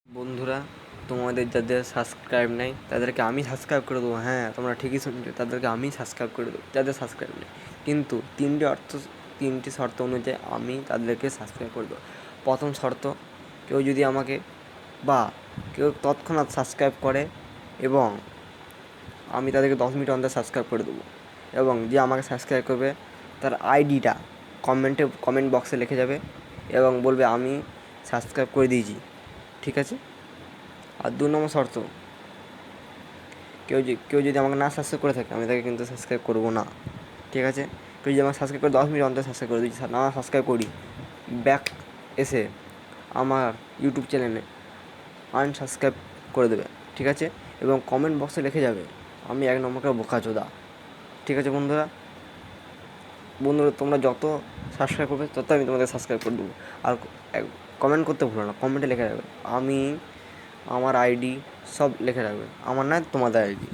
বন্ধুরা, তোমাদের যাদের সাবস্ক্রাইব নেই তাদেরকে আমি সাবস্ক্রাইব করে দেবো। হ্যাঁ, তোমরা ঠিকই শুনছো, তাদেরকে আমি সাবস্ক্রাইব করে দেবো যাদের সাবস্ক্রাইব নেই। কিন্তু তিনটি শর্ত অনুযায়ী আমি তাদেরকে সাবস্ক্রাইব করে দেবো। প্রথম শর্ত, কেউ যদি আমাকে বা কেউ তৎক্ষণাৎ সাবস্ক্রাইব করে এবং আমি তাদেরকে 10 মিনিট অন্তর সাবস্ক্রাইব করে দেবো। এবং যে আমাকে সাবস্ক্রাইব করবে তার আইডিটা কমেন্ট বক্সে লিখে যাবে এবং বলবে আমি সাবস্ক্রাইব করে দিয়েছি। ঠিক আছে? আর 2 নম্বর শর্ত, কেউ যদি আমাকে না সাবস্ক্রাইব করে থাকে আমি তাকে কিন্তু সাবস্ক্রাইব করবো না। ঠিক আছে? কেউ যদি আমাকে সাবস্ক্রাইব করে 10 মিনিট অন্তর সাবস্ক্রাইব করে দিচ্ছি, না সাবস্ক্রাইব করি, ব্যাক এসে আমার ইউটিউব চ্যানেলে আনসাবস্ক্রাইব করে দেবে। ঠিক আছে? এবং কমেন্ট বক্সে লিখে যাবে আমি 1 নম্বরকে বোকাচোদা। ঠিক আছে বন্ধুরা? তোমরা যত সাবস্ক্রাইব করবে তত আমি তোমাদের সাবস্ক্রাইব করে দেবো। আর কমেন্ট করতে ভুলো না, কমেন্টে লিখে রাখবে আমার আইডি সব লিখে রাখবে, আমার না তোমাদের আইডি।